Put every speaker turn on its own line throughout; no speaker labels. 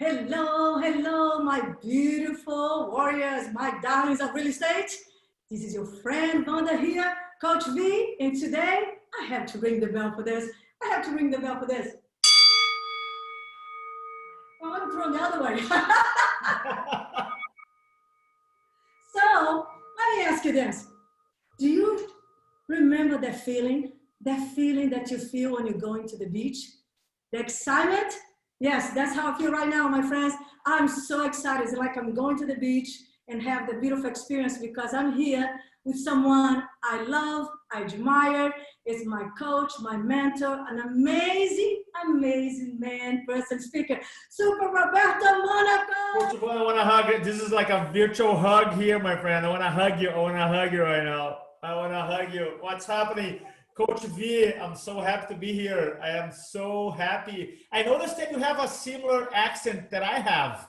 Hello, hello, my beautiful warriors, my darlings of real estate. This is your friend Vanda here, Coach V, and today I have to ring the bell for this. I have to ring the bell for this. Oh, I'm thrown the other way. So, let me ask you this. Do you remember that feeling? That feeling that you feel when you're going to the beach? The excitement? Yes, that's how I feel right now, my friends. I'm so excited. It's like I'm going to the beach and have the beautiful experience because I'm here with someone I love, I admire. It's my coach, my mentor, an amazing, amazing man, person, speaker, Super Roberto Monaco.
Coach Vanda, I want to hug you. This is like a virtual hug here, my friend. I want to hug you. I want to hug you right now. I want to hug you. What's happening? Coach V, I'm so happy to be here. I am so happy. I noticed that you have a similar accent that I have.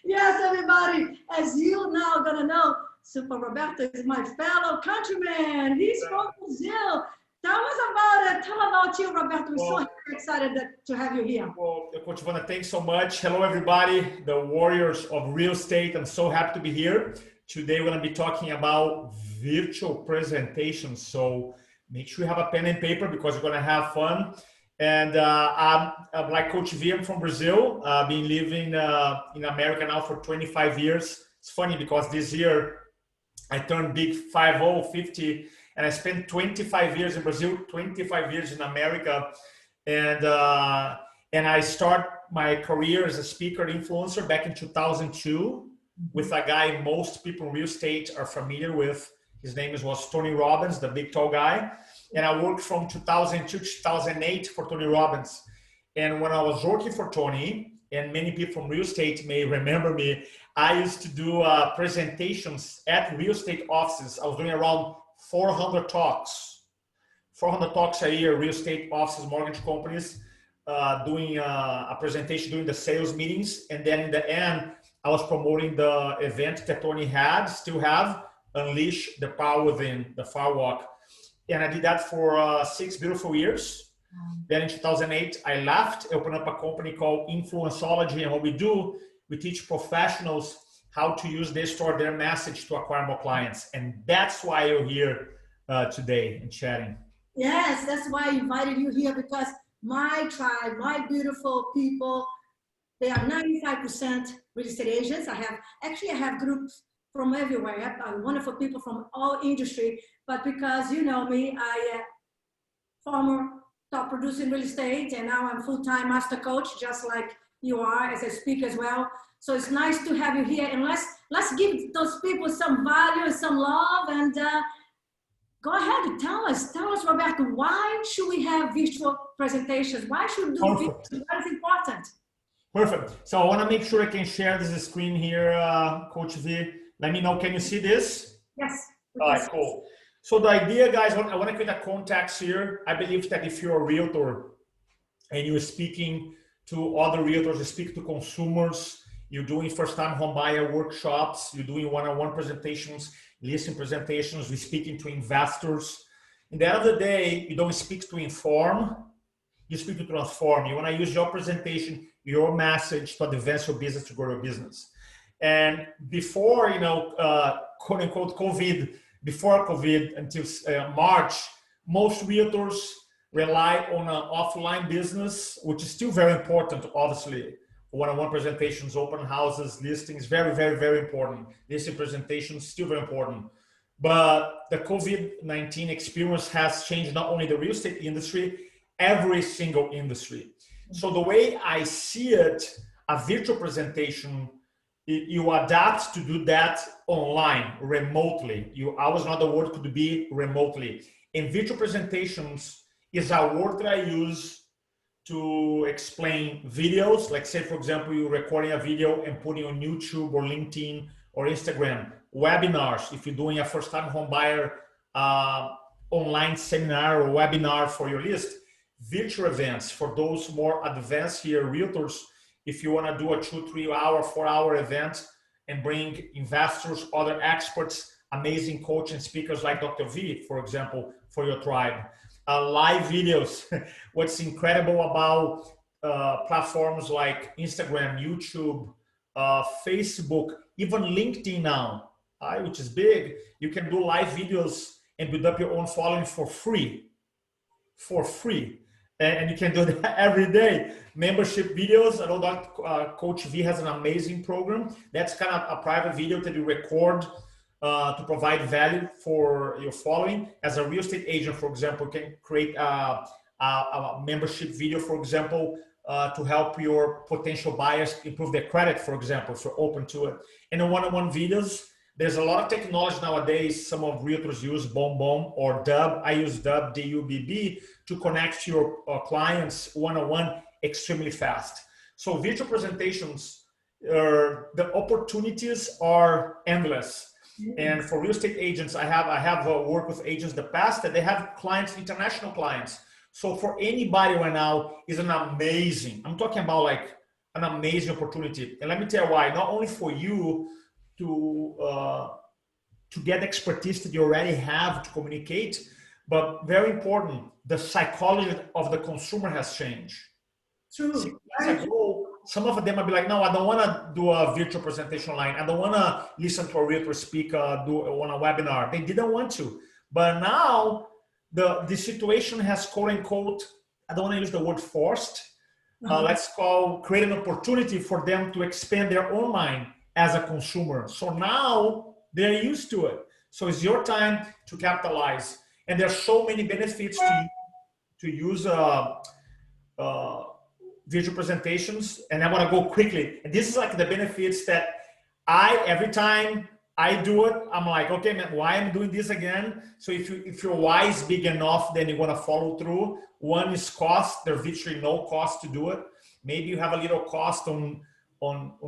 Yes, everybody, as you now gonna know, Super Roberto is my fellow countryman. He's from Brazil. Tell us about it. Tell about you, Roberto. We're so excited to have you here.
Well, Coach Vanda, thanks so much. Hello, everybody, the warriors of real estate. I'm so happy to be here. Today, we're going to be talking about virtual presentations. So make sure you have a pen and paper because we're going to have fun. And I'm like Coach V, I'm from Brazil. I've been living in America now for 25 years. It's funny because this year I turned big 50, and I spent 25 years in Brazil, 25 years in America. And I start my career as a speaker influencer back in 2002. With a guy most people in real estate are familiar with. His name was Tony Robbins, the big tall guy. And I worked from 2002 to 2008 for Tony Robbins. And when I was working for Tony, and many people from real estate may remember me, I used to do presentations at real estate offices. I was doing around 400 talks a year, real estate offices, mortgage companies, doing a presentation, doing the sales meetings. And then in the end, I was promoting the event that Tony still have, Unleash the Power Within, the Fire Walk. And I did that for 6 beautiful years. Then in 2008, I left, opened up a company called Influencology. And what we do, we teach professionals how to use their message to acquire more clients. And that's why you're here today and chatting.
Yes, that's why I invited you here because my tribe, my beautiful people, they are 95% real estate agents. I have groups from everywhere. I have wonderful people from all industry. But because you know me, I former top producer in real estate, and now I'm full-time master coach, just like you are as a speaker as well. So it's nice to have you here. And let's give those people some value and some love. And go ahead and tell us, Roberto, why should we have virtual presentations? Why should we do virtual? What is important?
Perfect. So I want to make sure I can share this screen here, Coach V. Let me know, can you see this?
Yes.
All right, cool. So the idea, guys, I want to create a context here. I believe that if you're a realtor and you're speaking to other realtors, you speak to consumers, you're doing first-time home buyer workshops, you're doing one-on-one presentations, listing presentations, we're speaking to investors. In the end of the day, you don't speak to inform, you speak to transform. You want to use your presentation, your message to advance your business, to grow your business. And before, quote unquote, before COVID until March, most realtors rely on an offline business, which is still very important, obviously. One-on-one presentations, open houses, listings, very, very, very important. Listing presentations, still very important. But the COVID-19 experience has changed not only the real estate industry, every single industry. So the way I see it, a virtual presentation, you adapt to do that online, remotely. You always know the word could be remotely. And virtual presentations is a word that I use to explain videos. Like say, for example, you're recording a video and putting on YouTube or LinkedIn or Instagram. Webinars, if you're doing a first-time home buyer online seminar or webinar for your list. Virtual events for those more advanced here realtors, if you want to do a 2, 3 hour, 4 hour event and bring investors, other experts, amazing coaching speakers like Dr. V, for example, for your tribe. Live videos. What's incredible about platforms like Instagram, YouTube, Facebook, even LinkedIn now, which is big. You can do live videos and build up your own following for free. And you can do that every day. Membership videos. I know that Coach V has an amazing program. That's kind of a private video that you record to provide value for your following. As a real estate agent, for example, you can create a membership video, for example, to help your potential buyers improve their credit, for example, if you're open to it. And the one-on-one videos, there's a lot of technology nowadays. Some of realtors use Boom or Dub. I use Dub, D-U-B-B, to connect to your clients one-on-one extremely fast. So virtual presentations, the opportunities are endless. And for real estate agents, I have worked with agents in the past that they have clients, international clients. So for anybody right now is an amazing, I'm talking about like an amazing opportunity. And let me tell you why. Not only for you to get expertise that you already have to communicate, but very important, the psychology of the consumer has changed.
True.
6 months ago, some of them might be like, no, I don't want to do a virtual presentation online. I don't want to listen to a realtor speak on a webinar. They didn't want to. But now the situation has, quote unquote, I don't want to use the word forced. Let's create an opportunity for them to expand their own mind as a consumer. So now they're used to it. So it's your time to capitalize. And there's so many benefits to use visual presentations. And I want to go quickly. And this is like the benefits that every time I do it, I'm like, okay, man, why I'm doing this again? So if your why is big enough, then you're gonna follow through. One is cost. There's virtually no cost to do it. Maybe you have a little cost on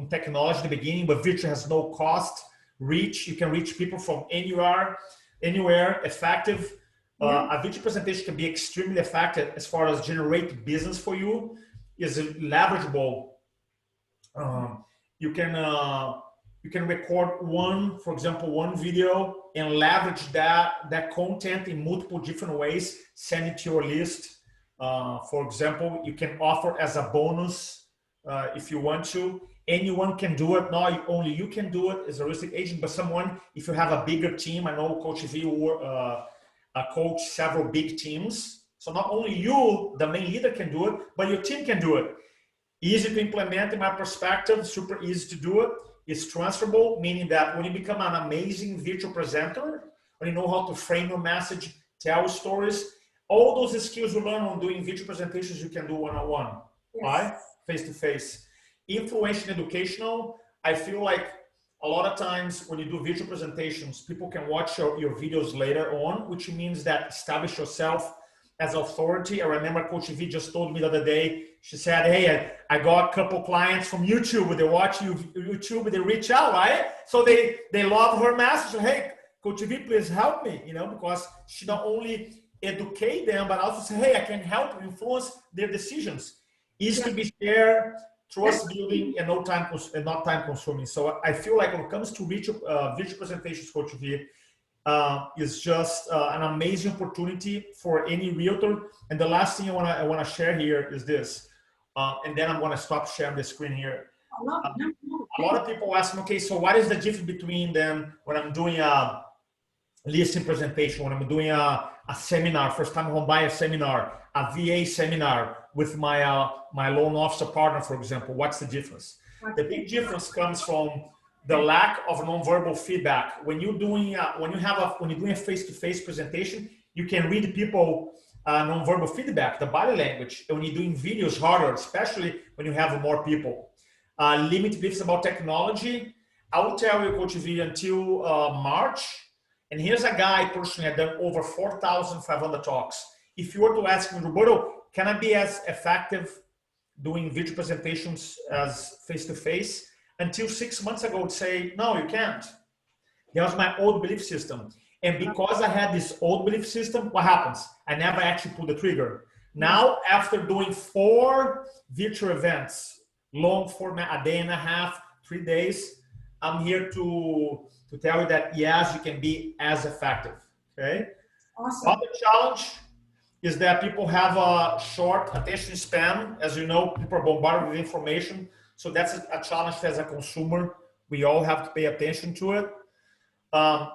technology at the beginning, but virtual has no cost. Reach, you can reach people from anywhere, effective. A virtual presentation can be extremely effective as far as generate business for you. Is leverageable. You can record for example, one video and leverage that content in multiple different ways, send it to your list. For example, you can offer as a bonus if you want to. Anyone can do it. Not only you can do it as a real estate agent, but someone, if you have a bigger team, I know Coach V coach several big teams. So not only you, the main leader, can do it, but your team can do it. Easy to implement in my perspective, super easy to do it. It's transferable, meaning that when you become an amazing virtual presenter, when you know how to frame your message, tell stories, all those skills you learn on doing virtual presentations, you can do one-on-one, right? Face-to-face. Influential and educational, I feel like a lot of times when you do virtual presentations, people can watch your videos later on, which means that establish yourself as authority. I remember Coach V just told me the other day, she said, hey, I got a couple clients from YouTube. They watch YouTube, they reach out, right? So they love her message. Hey, Coach V, please help me, because she not only educate them, but also say, hey, I can help influence their decisions. Easy to be shared, trust building, and not time consuming. So I feel like when it comes to virtual presentations, Coach V, is just an amazing opportunity for any realtor. And the last thing I want to share here is this, and then I'm going to stop sharing the screen here. A lot of people ask me, okay, so what is the difference between them when I'm doing a listing presentation, when I'm doing a seminar, first time home buyer seminar, a VA seminar with my loan officer partner, for example? What's the difference? The big difference comes from the lack of nonverbal feedback. When you're doing a face-to-face presentation, you can read people nonverbal feedback, the body language. And when you're doing videos, harder, especially when you have more people. Limited beliefs about technology. I will tell you, Coach V, until March. And here's a guy personally, I've done over 4,500 talks. If you were to ask me, Roberto, can I be as effective doing video presentations as face-to-face? Until 6 months ago, I would say, no, you can't. That was my old belief system. And because I had this old belief system, what happens? I never actually pulled the trigger. Now, after doing 4 virtual events, long format, a day and a half, 3 days, I'm here to tell you that, yes, you can be as effective, okay?
Awesome.
Other challenge, is that people have a short attention span. As you know, people are bombarded with information. So that's a challenge as a consumer. We all have to pay attention to it.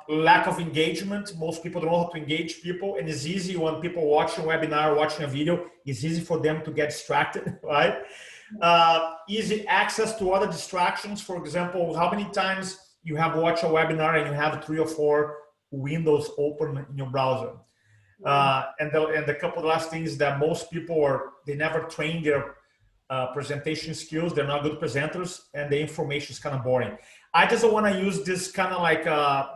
Lack of engagement. Most people don't know how to engage people. And it's easy when people watching a webinar, watching a video, it's easy for them to get distracted, right? Easy access to other distractions. For example, how many times you have watched a webinar and you have 3 or 4 windows open in your browser? And the couple of last things that most people they never train their presentation skills. They're not good presenters, and the information is kind of boring. I just want to use this kind of like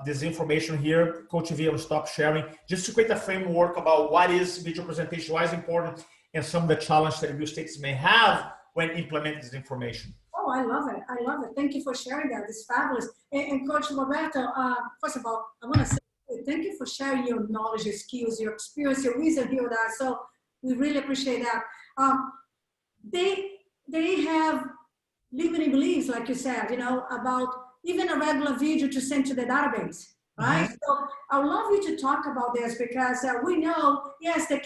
this information here, Coach V, I'll stop sharing, just to create a framework about what is video presentation, why is important, and some of the challenges that real estate may have when implementing this information.
Oh, I love it. I love it. Thank you for sharing that. It's fabulous. And Coach Roberto, first of all, I want to say thank you for sharing your knowledge, your skills, your experience, your wisdom here with us. So we really appreciate that. They have limiting beliefs, like you said, you know, about even a regular video to send to the database, right? So I would love you to talk about this because we know, yes, they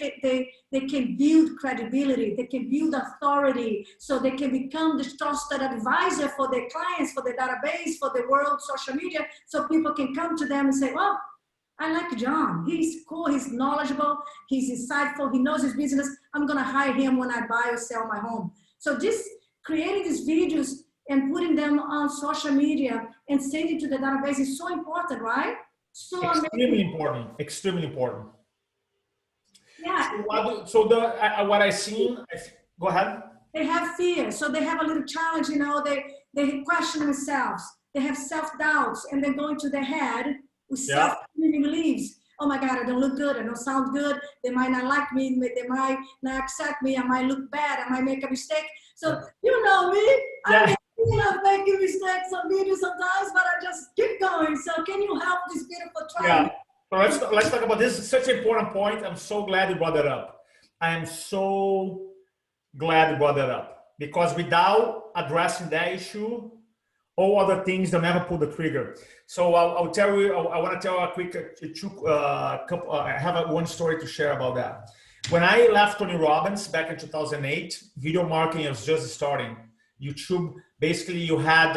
can build credibility, they can build authority, so they can become the trusted advisor for their clients, for the database, for the world social media, so people can come to them and say, well, I like John. He's cool, he's knowledgeable, he's insightful, he knows his business. I'm gonna hire him when I buy or sell my home. So just creating these videos and putting them on social media and sending to the database is so important, right? So
extremely important. Extremely important.
Yeah.
So what I seen, go ahead.
They have fear, so they have a little challenge. You know, they question themselves. They have self-doubts, and they go into their head with self-limiting beliefs. Oh my God, I don't look good. I don't sound good. They might not like me. They might not accept me. I might look bad. I might make a mistake. So you know me. I making mistakes on video sometimes, but I just keep going. So can you help this beautiful tribe?
Yeah. So let's talk about this. It's such an important point. I'm so glad you brought that up. I am so glad you brought that up, because without addressing that issue, all other things, they'll never pull the trigger. So I'll tell you, I want to tell a quick couple. I have one story to share about that. When I left Tony Robbins back in 2008, video marketing was just starting. YouTube, basically you had,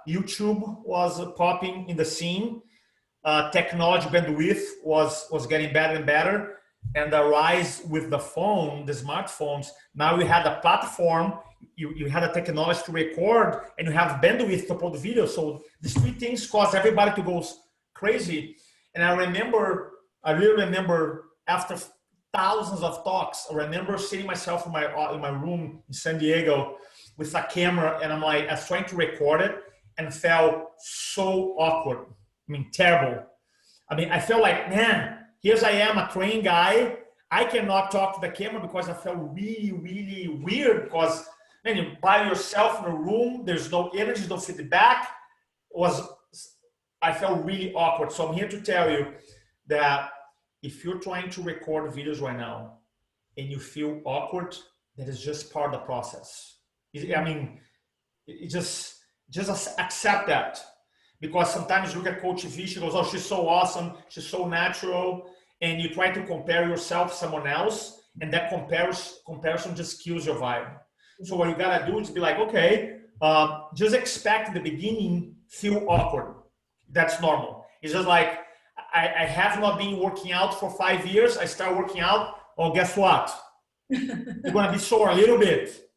YouTube was popping in the scene. Technology bandwidth was getting better and better. And the rise with the phone, the smartphones, now we had a platform, you had a technology to record, and you have bandwidth to upload the video. So these 3 things caused everybody to go crazy. And I really remember after thousands of talks, I remember sitting myself in my room in San Diego with a camera, and I was trying to record it and felt so awkward. I mean, terrible. I mean, I felt like, man, here's I am, a trained guy. I cannot talk to the camera because I felt really, really weird, because, man, you're by yourself in a room, there's no energy, no feedback. I felt really awkward. So I'm here to tell you that if you're trying to record videos right now and you feel awkward, that is just part of the process. I mean, just accept that. Because sometimes you look at Coach V, she goes, oh, she's so awesome, she's so natural, and you try to compare yourself to someone else, and that comparison just kills your vibe. So what you gotta do is be like, okay, just expect in the beginning, feel awkward. That's normal. It's just like, I have not been working out for 5 years, I start working out, oh, guess what? You're gonna be sore a little bit,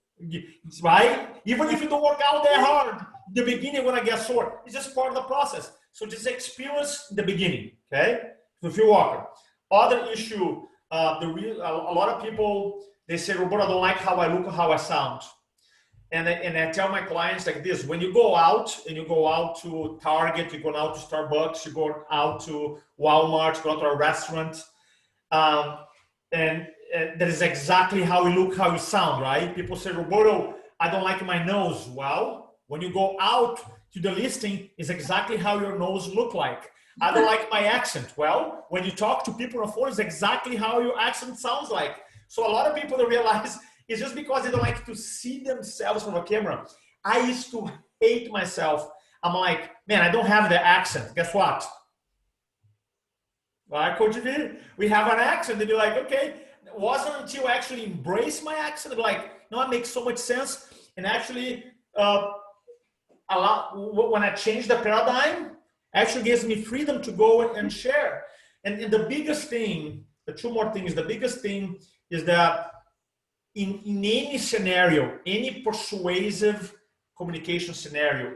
right? Even if you don't work out that hard, in the beginning you're gonna get sore. It's just part of the process. So just experience in the beginning, okay? So feel awkward. Other issue, a lot of people, they say, Roberto, I don't like how I look or how I sound. And I tell my clients like this: when you go out and you go out to Target, you go out to Starbucks, you go out to Walmart, you go out to a restaurant, and that is exactly how you look, how you sound, right? People say, Roberto, I don't like my nose. Well, when you go out to the listing, it's exactly how your nose look like. I don't like my accent. Well, when you talk to people on the phone, it's exactly how your accent sounds like. So a lot of people don't realize it's just because they don't like to see themselves from a camera. I used to hate myself. I'm like, man, I don't have the accent. Guess what? Right, Coach V? We have an accent. And you're like, okay, wasn't until I actually embraced my accent, like, no, it makes so much sense. And actually, when I changed the paradigm, actually gives me freedom to go and share. And the biggest thing, the two more things, the biggest thing is that in any scenario, any persuasive communication scenario,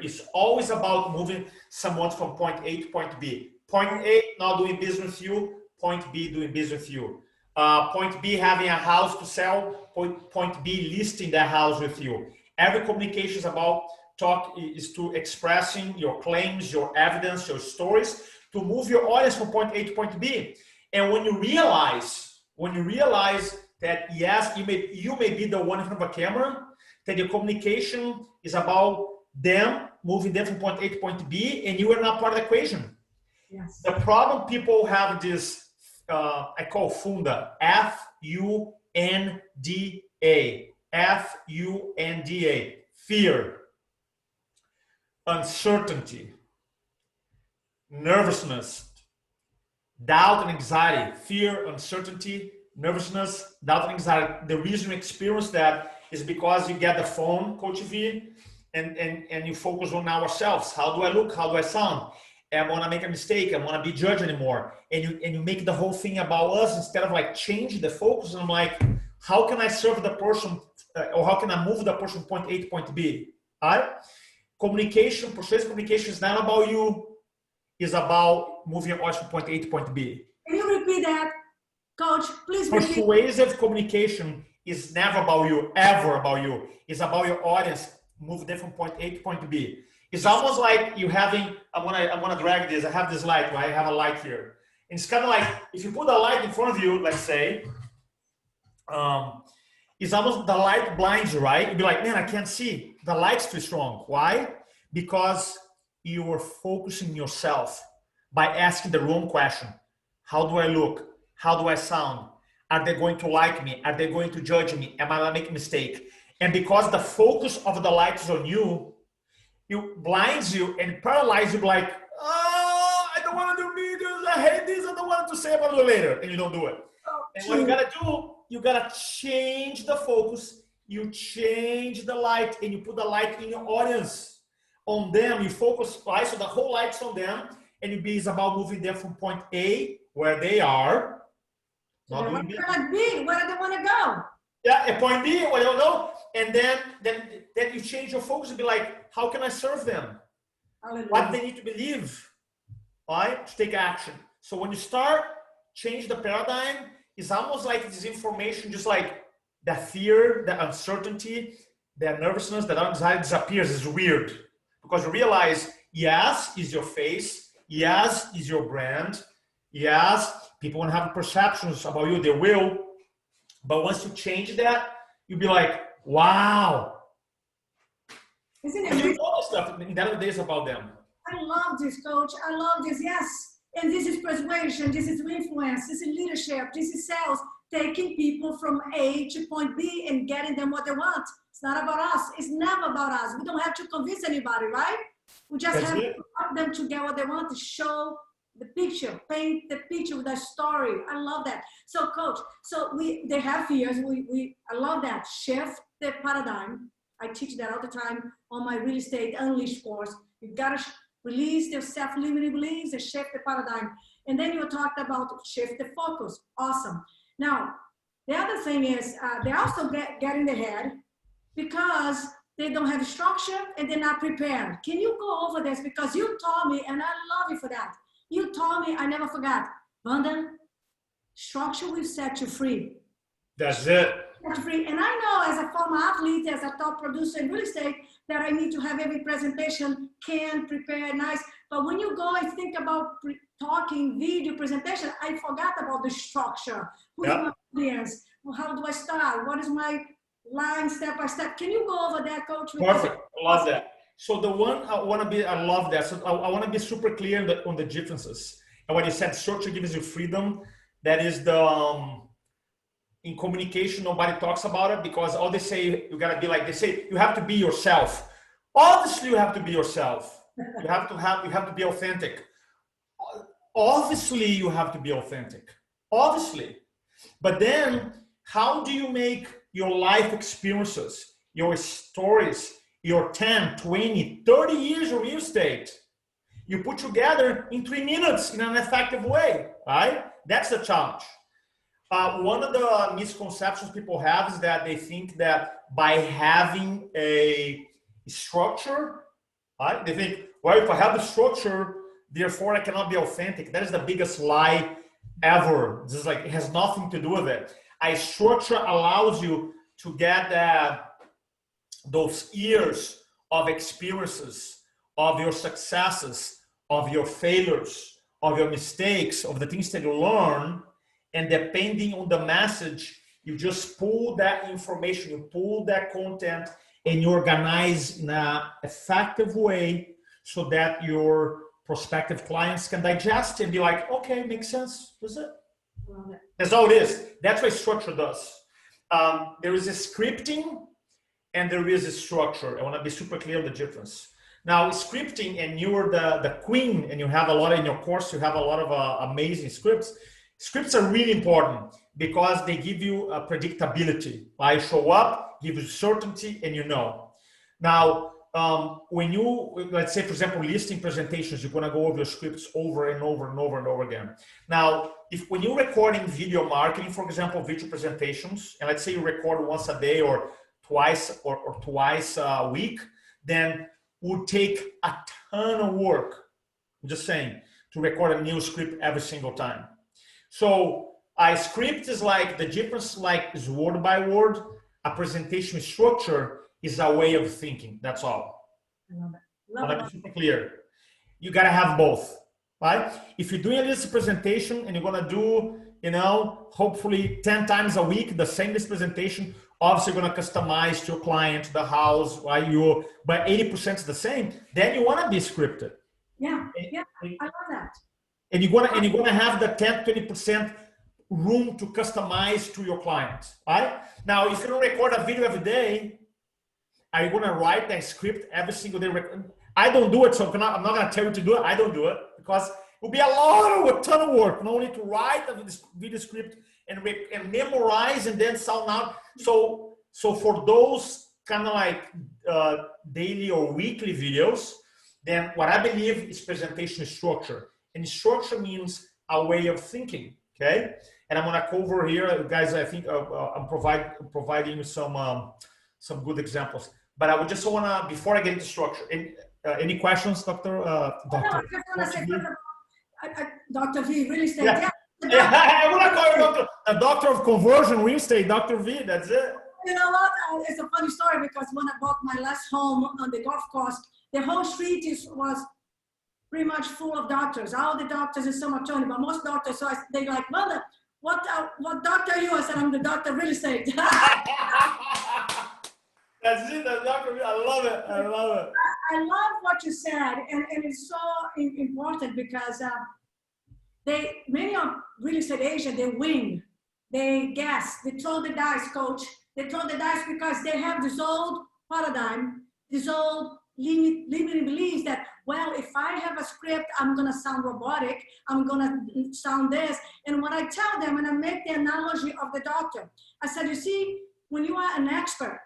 is always about moving someone from point A to point B. Point A, not doing business with you. Point B, doing business with you. Point B, having a house to sell. Point B, listing the house with you. Every communication is about is to expressing your claims, your evidence, your stories, to move your audience from point A to point B. And when you realize that yes, you may be the one in front of a camera, that your communication is about them, moving them from point A to point B, and you are not part of the equation.
Yes.
The problem people have this, I call Funda, F-U-N-D-A, F-U-N-D-A, fear, uncertainty, nervousness, doubt and anxiety. Fear, uncertainty, nervousness, doubt and anxiety. The reason you experience that is because you get the phone, Coach V, and you focus on ourselves. How do I look? How do I sound? Am I gonna make a mistake? I'm gonna be judged anymore. And you make the whole thing about us instead of like change the focus. And I'm like, how can I serve the person, or how can I move the person from point A to point B? All right? Communication, persuasive communication is not about you. It's about moving your audience from point A to point B.
Can you repeat that, Coach? Please repeat.
Persuasive communication is never about you, ever about you. It's about your audience, move them from point A to point B. It's almost like you having, I'm gonna drag this, I have this light, right? I have a light here. And it's kind of like, if you put a light in front of you, let's say, it's almost the light blinds you, right? You'd be like, man, I can't see. The light's too strong. Why? Because you are focusing yourself by asking the wrong question. How do I look? How do I sound? Are they going to like me? Are they going to judge me? Am I gonna make a mistake? And because the focus of the light is on you, it blinds you and paralyzes you, like, oh, I don't want to do videos. I hate this. I don't want to say about it later. And you don't do it. And what you gotta do, you gotta change the focus. You change the light and you put the light in your audience, on them. You focus, right? So the whole light's on them, and it's about moving them from point A, where they are, not doing B.
Like B, where do they want to go?
Yeah, at point B, where they don't know, and then you change your focus and be like, how can I serve them?
Hallelujah.
What they need to believe, right? To take action. So when you start, change the paradigm, it's almost like this information, just like the fear, the uncertainty, the nervousness, the anxiety disappears. It's weird because you realize, yes, is your face. Yes, is your brand. Yes, people want to have perceptions about you. They will. But once you change that, you'll be like, wow.
Isn't it?
And you know stuff in the other days about them.
I love this, Coach. I love this. Yes. And this is persuasion. This is influence. This is leadership. This is sales. Taking people from A to point B and getting them what they want. It's not about us. It's never about us. We don't have to convince anybody, right? We just have to help them to get what they want, to show the picture, paint the picture with a story. I love that. So, Coach, they have fears. I love that. Shift the paradigm. I teach that all the time on my Real Estate Unleashed course. You gotta release their self-limiting beliefs and shift the paradigm. And then you talked about shift the focus. Awesome. Now, the other thing is they also get in the head because they don't have structure and they're not prepared. Can you go over this? Because you taught me, and I love you for that. You taught me, I never forgot. Vanda, structure will set you free.
That's it.
Free. And I know as a former athlete, as a top producer in real estate, that I need to have every presentation prepare nice. But when you go and think about talking video presentation, I forgot about the structure. Who's my audience? How do I start? What is my line step by step? Can you go over that, Coach?
Perfect. I love that. So the one I love that. So I want to be super clear on the differences. And when you said structure gives you freedom, that is the in communication, nobody talks about it because all they say, you gotta be like, they say, you have to be yourself. Obviously, you have to be yourself. You have to be authentic. Obviously, you have to be authentic. obviously. But then how do you make your life experiences, your stories, your 10, 20, 30 years of real estate, you put together in 3 minutes in an effective way, right? That's the challenge. One of the misconceptions people have is that they think that by having a structure, right? They think, well, if I have a structure, therefore I cannot be authentic. That is the biggest lie ever. This is like, it has nothing to do with it. A structure allows you to get those years of experiences, of your successes, of your failures, of your mistakes, of the things that you learn. And depending on the message, you just pull that information, you pull that content, and you organize in an effective way so that your prospective clients can digest and be like, okay, makes sense. That's it. That's all it is. That's what structure does. There is a scripting and there is a structure. I want to be super clear on the difference. Now, scripting, and you're the queen, and you have a lot in your course, you have a lot of amazing scripts. Scripts are really important because they give you a predictability. I show up, give you certainty, and you know. Now, when you, let's say, for example, listing presentations, you're going to go over your scripts over and over and over and over again. Now, when you're recording video marketing, for example, video presentations, and let's say you record once a day or twice a week, then would take a ton of work, I'm just saying, to record a new script every single time. So a script is like, the difference is word by word. A presentation structure is a way of thinking. That's all.
I love it.
I want to be super clear. You got to have both, right? If you're doing a list presentation and you're going to do, hopefully 10 times a week, the same list presentation, obviously you're going to customize to your client, the house, right? But 80% is the same. Then you want to be scripted.
Yeah, I love that.
And you're gonna have the 10, 20% room to customize to your client, right? Now, if you don't record a video every day, are you gonna write that script every single day? I don't do it, so I'm not gonna tell you to do it. I don't do it because it will be a ton of work, not only to write a video script and memorize and then sound out. So for those kind of like daily or weekly videos, then what I believe is presentation structure. And structure means a way of thinking, okay? And I'm gonna cover here, guys. I think I'm providing you some good examples. But I would just wanna, before I get into structure, any questions, Dr.
No, I just wanna say, Dr. V, real estate.
Yeah. I wanna call you a doctor of conversion, real estate, Dr. V. That's it.
You know what? It's a funny story because when I bought my last home on the golf course, the whole street was pretty much full of doctors. All the doctors in San Antonio, but most doctors. So they like, Vanda, what doctor are you? I said, I'm the doctor of real estate.
That's it, the doctor. I love it. I love it.
I love what you said, and it's so important because many of real estate agents, they wing, they guess, they throw the dice, coach. They throw the dice because they have this old paradigm, this old limiting beliefs that, well, if I have a script, I'm gonna sound robotic, I'm gonna sound this. And when I tell them, and I make the analogy of the doctor, I said, you see, when you are an expert,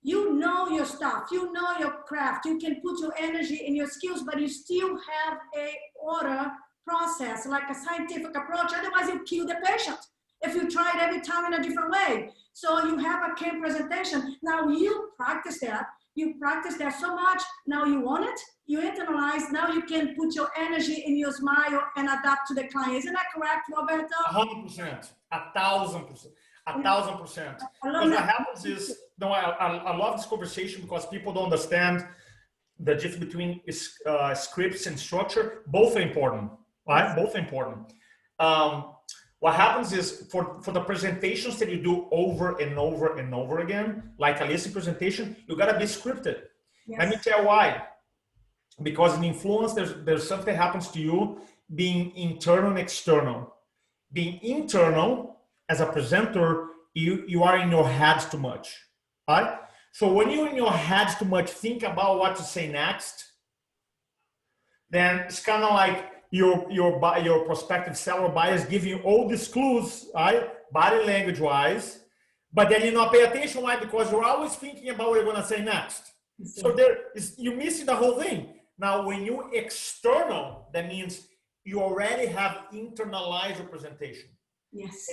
you know your stuff, you know your craft, you can put your energy in your skills, but you still have a order process, like a scientific approach, otherwise you kill the patient if you try it every time in a different way. So you have a camp presentation, now you practice that so much, now you want it, you internalize, now you can put your energy in your smile and adapt to the client. Isn't that correct, Roberto?
100%, 1,000%, 1,000%. Because what happens is, I love this conversation because people don't understand the difference between scripts and structure. Both are important, right? Both are important. What happens is for the presentations that you do over and over and over again, like a listing presentation, you gotta be scripted. Yes. Let me tell you why. Because in influence, there's something that happens to you being internal and external. Being internal, as a presenter, you are in your head too much, right? So when you're in your head too much, think about what to say next, then it's kind of like your prospective seller buyers giving you all these clues, right? Body language wise, but then you not pay attention. Why? Because you're always thinking about what you're going to say next. So you're missing the whole thing. Now, when you external, that means you already have internalized your presentation.
Yes.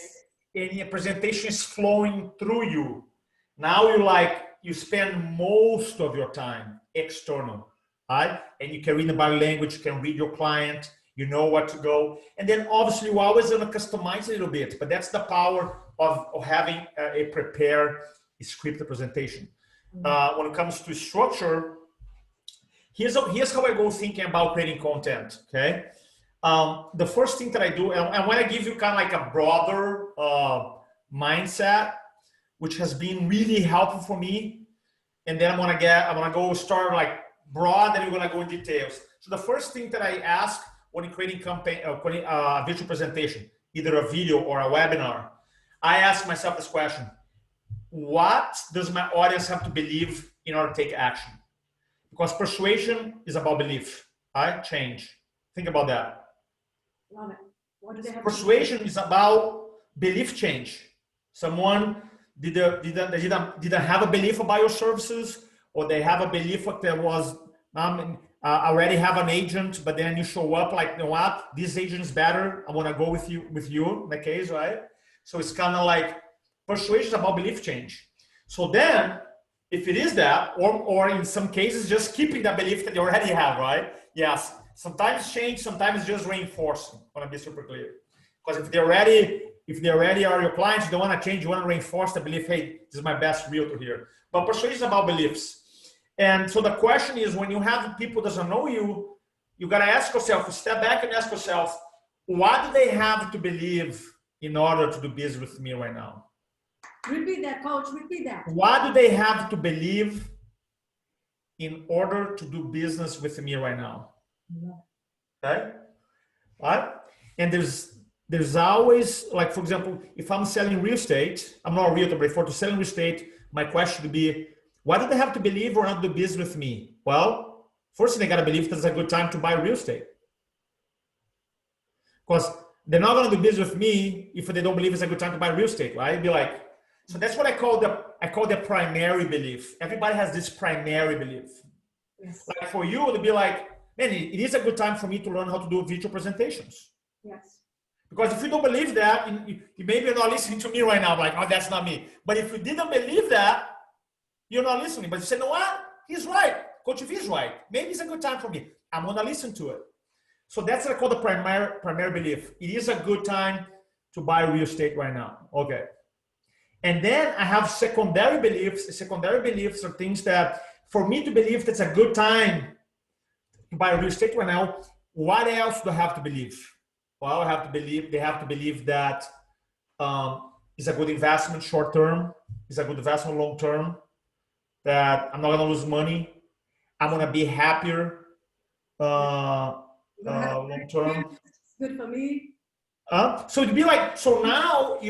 And your presentation is flowing through you. Now you spend most of your time external, right? And you can read the body language, you can read your client, you know what to go. And then obviously you're always going to customize a little bit, but that's the power of having a prepared scripted presentation. When it comes to structure, here's how I go thinking about creating content, okay? The first thing that I do, and I want to give you kind of like a broader mindset, which has been really helpful for me. And then I'm gonna go start like broad, and we're gonna go in details. So the first thing that I ask when creating a visual presentation, either a video or a webinar, I ask myself this question: what does my audience have to believe in order to take action? Because persuasion is about belief, right? Change. Think about that.
Love it. What do they have?
Persuasion is about belief change. Someone didn't have a belief about your services, or they have a belief that there was already have an agent, but then you show up like, you know what, this agent is better. I want to go with you in the case, right? So it's kind of like persuasion is about belief change. So then, if it is that, or in some cases, just keeping that belief that you already have, right? Yes. Sometimes change, sometimes just reinforcing. I want to be super clear. Because if they already are your clients, you don't want to change, you want to reinforce the belief, hey, this is my best realtor here. But persuasion is about beliefs. And so the question is, when you have people that doesn't know you, you got to ask yourself, step back and ask yourself, what do they have to believe in order to do business with me right now?
Repeat that, coach, repeat that.
What do they have to believe in order to do business with me right now? Okay? Right? And there's always, like, for example, if I'm selling real estate, I'm not a realtor, but for to selling real estate, my question would be, what do they have to believe or not do business with me? Well, first they got to believe that it's a good time to buy real estate. Because they're not going to do business with me if they don't believe it's a good time to buy real estate, right? It'd be like, so that's what I call the primary belief. Everybody has this primary belief.
Yes.
Like for you, it'd be like, man, it is a good time for me to learn how to do visual presentations.
Yes.
Because if you don't believe that, you maybe you're not listening to me right now, like, oh, that's not me. But if you didn't believe that, you're not listening. But you say, you know what? He's right. Coach V is right. Maybe it's a good time for me. I'm going to listen to it. So that's what I call the primary belief. It is a good time to buy real estate right now. Okay. And then I have secondary beliefs. Secondary beliefs are things that, for me to believe that's a good time to buy real estate right now, what else do I have to believe? Well, they have to believe that it's a good investment short term, it's a good investment long term, that I'm not going to lose money, I'm going to be happier long term.
It's good for me.
So it'd be like, so now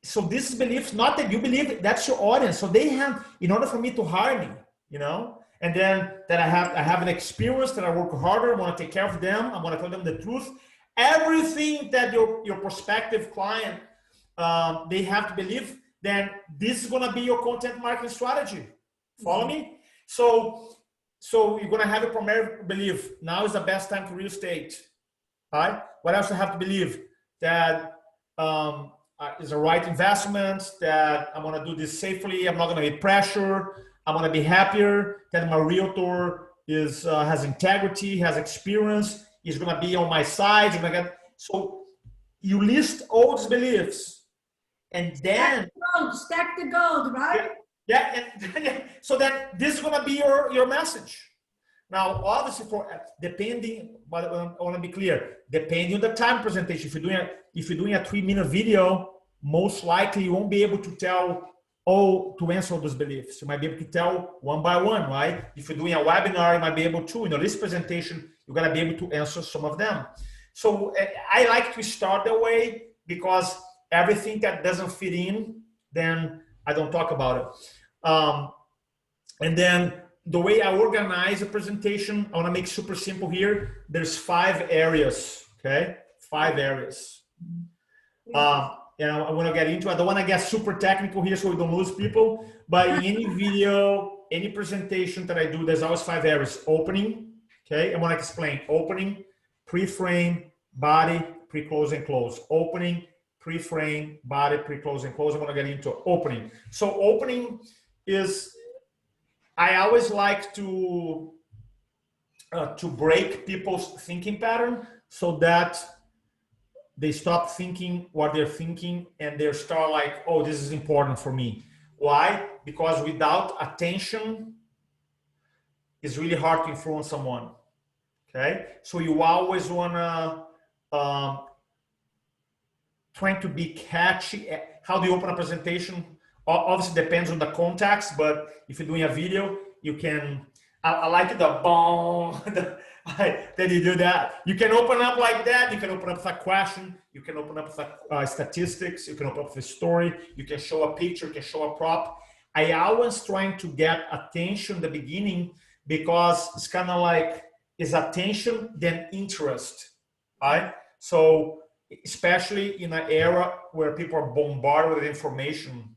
so this is beliefs, not that you believe, that's your audience. So they have, in order for me to hire me, you know, and then that I have an experience, that I work harder, I want to take care of them, I want to tell them the truth. Everything that your prospective client, they have to believe, then this is going to be your content marketing strategy. Follow me? So you're going to have a primary belief. Now is the best time for real estate. Right? What else I have to believe? That is the right investment, that I'm going to do this safely, I'm not going to be pressured, I'm going to be happier, that my realtor has integrity, has experience, is going to be on my side. So you list all these beliefs, and then
stack the gold, right?
Yeah, and so that this is going to be your message. Now, obviously, depending, but I want to be clear, depending on the time presentation, if you're doing a 3-minute video, most likely you won't be able to to answer all those beliefs. You might be able to tell one by one, right? If you're doing a webinar, you might be able to. In this presentation, you're going to be able to answer some of them. So I like to start that way, because everything that doesn't fit in, then I don't talk about it. And then the way I organize a presentation, I want to make super simple here. There's 5 areas, okay? 5 areas. And I want to get into it. I don't want to get super technical here so we don't lose people. But in any video, any presentation that I do, there's always 5 areas. Opening, okay? I want to explain. Opening, pre-frame, body, pre-close and close. Opening, pre-frame, body, pre-close and close. I want to get into opening. So opening is, I always like to break people's thinking pattern so that they stop thinking what they're thinking and they start like, oh, this is important for me. Why? Because without attention, it's really hard to influence someone. Okay, so you always wanna trying to be catchy. How do you open a presentation? Obviously depends on the context, but if you're doing a video, you can, I like the boom, then you do that. You can open up like that. You can open up with a question. You can open up with statistics. You can open up with a story. You can show a picture. You can show a prop. I always trying to get attention in the beginning because it's kind of like, is attention then interest, right? So especially in an era where people are bombarded with information,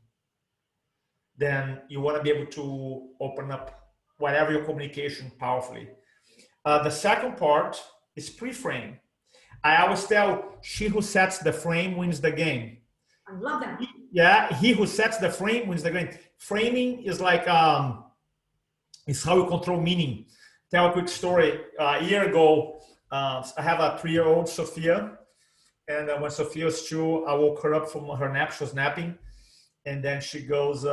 then you want to be able to open up whatever your communication powerfully. The second part is pre-frame. I always tell, she who sets the frame wins the game.
I love that.
Yeah, he who sets the frame wins the game. Framing is like, it's how you control meaning. Tell a quick story. A year ago, I have a 3-year-old, Sophia. And when Sophia was 2, I woke her up from her nap. She was napping. And then she goes,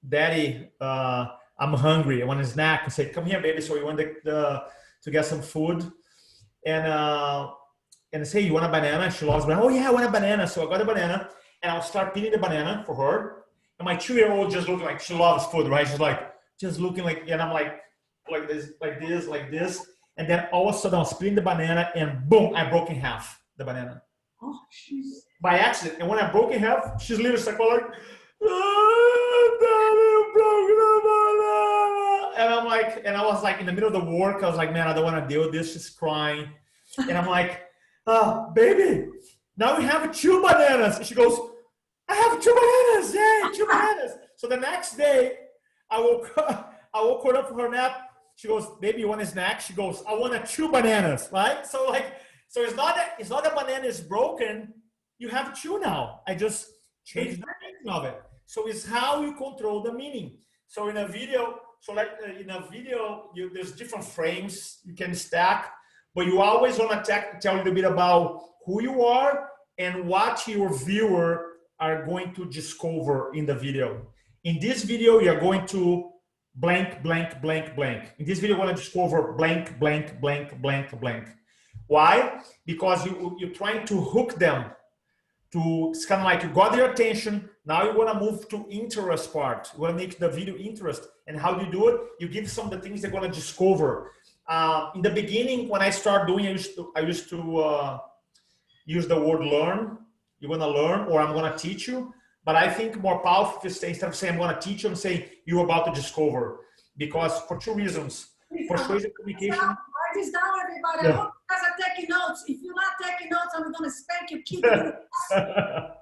Daddy, I'm hungry. I want a snack. I said, come here, baby. So we went to get some food. And I say, you want a banana? She loves banana. Oh, yeah, I want a banana. So I got a banana. And I'll start peeling the banana for her. And my 2-year-old just looking like, she loves food, right? She's like, just looking like, and I'm like this, like this, like this. And then all of a sudden I was peeling the banana and boom, I broke in half the banana.
Oh, jeez.
By accident. And when I broke in half, she's literally like, oh, Daddy, broke the banana. And I'm like, and I was like in the middle of the work, I was like, man, I don't want to deal with this. She's crying. And I'm like, oh, baby, now we have 2 bananas. And she goes, I have 2 bananas. Yay, 2 bananas. So the next day, I woke her up for her nap. She goes, baby, you want a snack? She goes, I want 2 bananas, right? So it's not that banana is broken. You have 2 now. I just changed the meaning of it. So it's how you control the meaning. So in a video, there's different frames you can stack, but you always want to tell a little bit about who you are and what your viewer are going to discover in the video. In this video, you're going to blank, blank, blank, blank. In this video, you're going to discover blank, blank, blank, blank, blank. Why? Because you're trying to hook them to, it's kind of like you got their attention. Now you want to move to interest part. You want to make the video interest. And how do you do it? You give some of the things they're going to discover. In the beginning, when I started doing, I used to use the word learn. You're going to learn, or I'm going to teach you. But I think more powerful is instead of saying I'm going to teach you, I'm saying you're about to discover. Because for 2 reasons. Persuasive communication.
Write this down, everybody.
Yeah.
I hope you guys are taking notes. If you're not taking notes, I'm going to spank you. Keep it.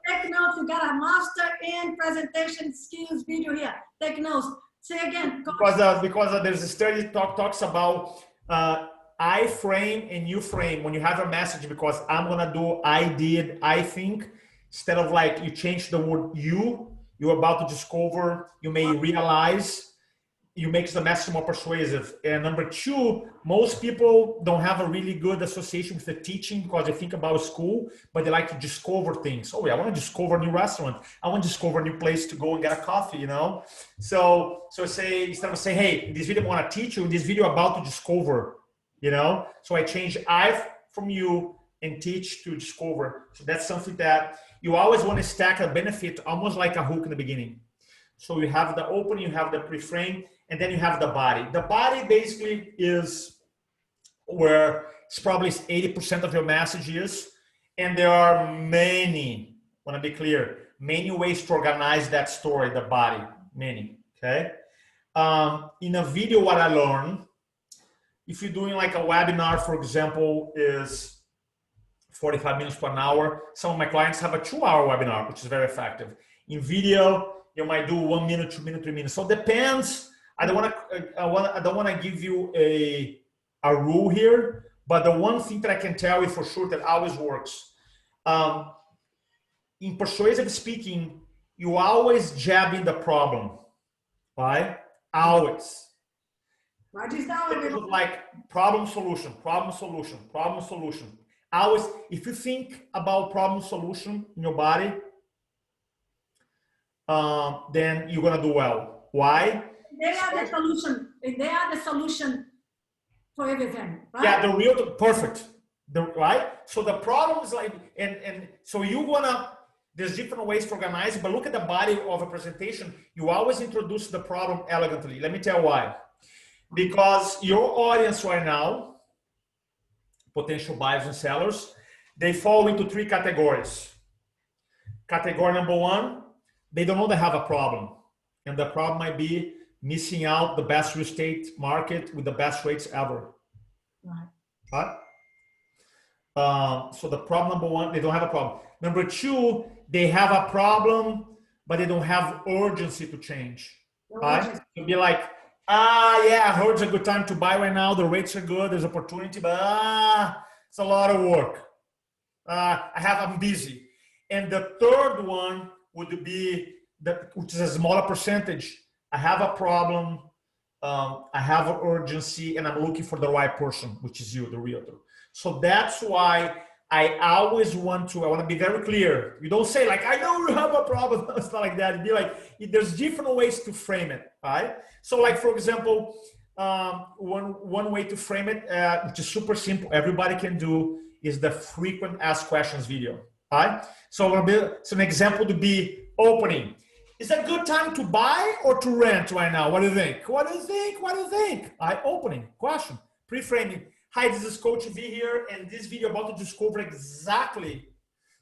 Take notes. You got a master in presentation skills video here. Take notes. Say again.
Because there's a study talks about I frame and you frame when you have a message, because I'm going to do I did, I think. Instead of like you change the word you're about to discover, you may realize, you make the message more persuasive. And number 2, most people don't have a really good association with the teaching because they think about school, but they like to discover things. Oh, yeah, I want to discover a new restaurant. I want to discover a new place to go and get a coffee, you know? So say, instead of saying, hey, in this video, I want to teach you, in this video, I'm about to discover, you know? So I change I from you and teach to discover. So that's something that you always want to stack a benefit, almost like a hook in the beginning. So you have the open, you have the pre-frame, and then you have the body. The body basically is where it's probably 80% of your message is. And there are many, I want to be clear, many ways to organize that story, the body, many, okay? in a video, what I learned, if you're doing like a webinar, for example, is 45 minutes to an hour. Some of my clients have a 2-hour webinar, which is very effective. In video, you might do 1 minute, 2 minutes, 3 minutes. So it depends. I don't want to give you a rule here, but the one thing that I can tell you for sure that always works. In persuasive speaking, you always jab in the problem, right? Always. Like problem solution, problem solution, problem solution. Always, if you think about problem solution in your body, then you're gonna do well. Why?
They are the solution. They are the solution for everything, right?
Yeah, the real perfect. Right? So the problem is like, and so you wanna. There's different ways to organize it, but look at the body of a presentation. You always introduce the problem elegantly. Let me tell you why. Because your audience right now, potential buyers and sellers, they fall into 3 categories. Category number 1, they don't know they have a problem. And the problem might be missing out the best real estate market with the best rates ever. Right? So the problem number 1, they don't have a problem. Number 2, they have a problem, but they don't have urgency to change. Right? It'll be like, yeah, I heard it's a good time to buy right now. The rates are good. There's opportunity, but it's a lot of work. I'm busy. And the third one would be which is a smaller percentage. I have a problem. I have an urgency, and I'm looking for the right person, which is you, the realtor. So that's why I always want to be very clear. You don't say like, I know you have a problem. It's not like that. It'd be like, there's different ways to frame it, right? So like, for example, one way to frame it, which is super simple, everybody can do, is the frequent asked questions video, right? So an example would be opening. Is it a good time to buy or to rent right now? What do you think? What do you think? What do you think? Opening, question, pre-framing. Hi, this is Coach V here, and this video about to discover exactly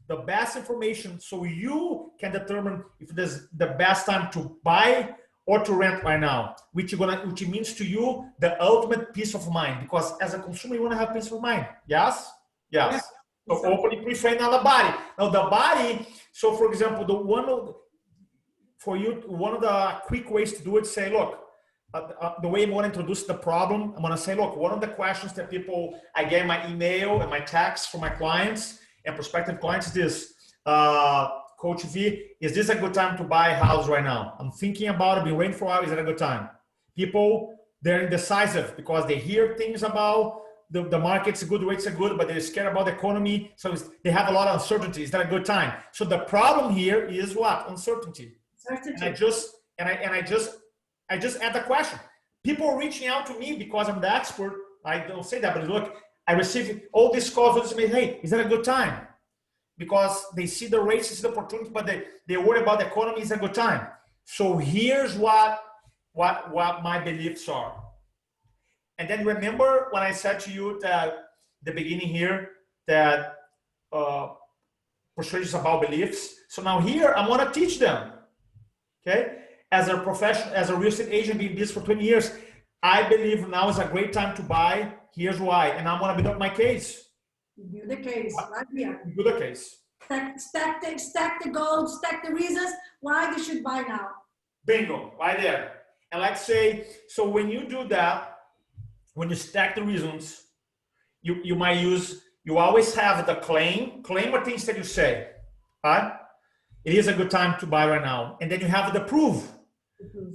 the best information so you can determine if there's the best time to buy or to rent right now, which means to you the ultimate peace of mind, because as a consumer, you want to have peace of mind. Yes? Yes. So opening, pre-frame on the body. Now the body, so for example, one of the quick ways to do it, say, look, the way I'm going to introduce the problem, I'm going to say, look, one of the questions that I get in my email and my text from my clients and prospective clients is this, Coach V, is this a good time to buy a house right now? I'm thinking about it, been waiting for a while, is it a good time? People, they're indecisive because they hear things about the market's good, rates are good, but they're scared about the economy. So they have a lot of uncertainty. Is that a good time? So the problem here is what? Uncertainty. And I just add the question. People are reaching out to me because I'm the expert. I don't say that, but look, I receive all these calls and say, hey, is that a good time? Because they see the rates, see the opportunity, but they worry about the economy. Is a good time. So here's what my beliefs are. And then remember when I said to you that the beginning here that persuasion is about beliefs. So now here I'm going to teach them. Okay, as a professional, as a real estate agent, being this for 20 years, I believe now is a great time to buy. Here's why, and I'm going to build up my case.
Build the case right here.
Build the case.
Stack the gold, stack the reasons why they should buy now.
Bingo, right there. And let's say, so when you do that, when you stack the reasons, you might use. You always have the claim are things that you say, right? It is a good time to buy right now. And then you have the proof.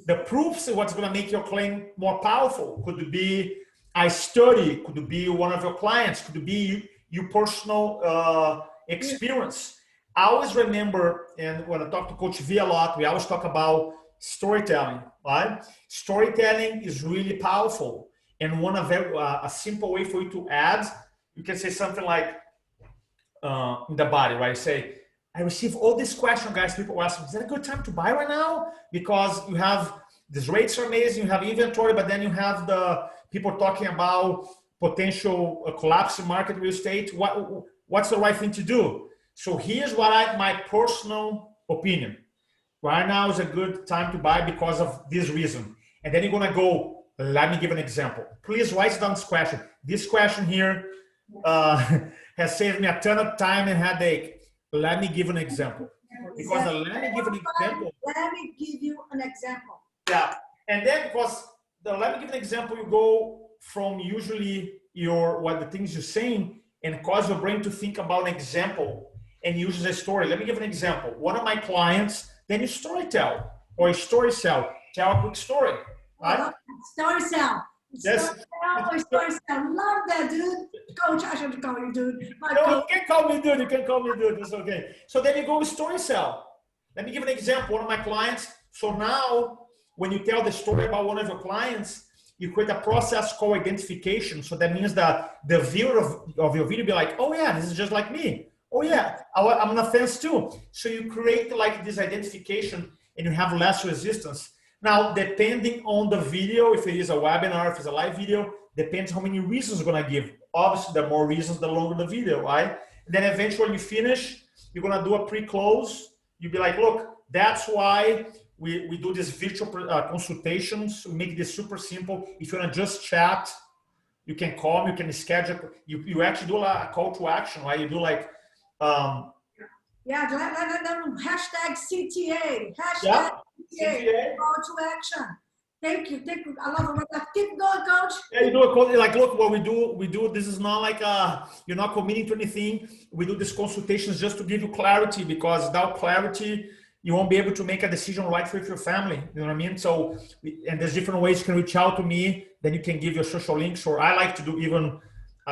The proofs is what's going to make your claim more powerful. Could be I study, could be one of your clients, could be your personal experience. I always remember, and when I talk to Coach V a lot, we always talk about storytelling, right? Storytelling is really powerful. And a simple way for you to add, you can say something like in the body, right? Say, I receive all these questions, guys. People ask, is that a good time to buy right now? Because you have, these rates are amazing, you have inventory, but then you have the people talking about potential collapse in market real estate. What's the right thing to do? So here's my personal opinion. Right now is a good time to buy because of this reason. And then you're gonna go, let me give an example. Please write down this question. This question here has saved me a ton of time and headache. Let me give an example. Because the let me give an example.
Let me give you an example.
Yeah. And then because the let me give an example, you go from usually what the things you're saying and cause your brain to think about an example and use a story. Let me give an example. One of my clients, then you story tell or story sell. Tell a quick story. Right?
Story sell.
Yes.
Story sell. Love that, dude. Coach, I should call you dude.
No, you can call me dude. You can call me dude. It's okay. So then you go with story sell. Let me give an example. One of my clients. So now when you tell the story about one of your clients, you create a process called identification. So that means that the viewer of your video be like, oh yeah, this is just like me. Oh yeah, I'm on a fence too. So you create like this identification and you have less resistance. Now, depending on the video, if it is a webinar, if it's a live video, depends how many reasons you're gonna give. Obviously, the more reasons, the longer the video, right? And then eventually when you finish, you're gonna do a pre-close. You'll be like, look, that's why we do these virtual consultations. We make this super simple. If you wanna just chat, you can call me, you can schedule. You actually do a call to action, right? You do like,
yeah, hashtag CTA,
yeah,
CTA, call to action. Thank you. I love it. Keep going, coach.
Yeah, you do a call, like, look, what we do, this is not like, you're not committing to anything. We do these consultations just to give you clarity, because without clarity, you won't be able to make a decision right for your family. You know what I mean? So, and there's different ways you can reach out to me. Then you can give your social links, or I like to do even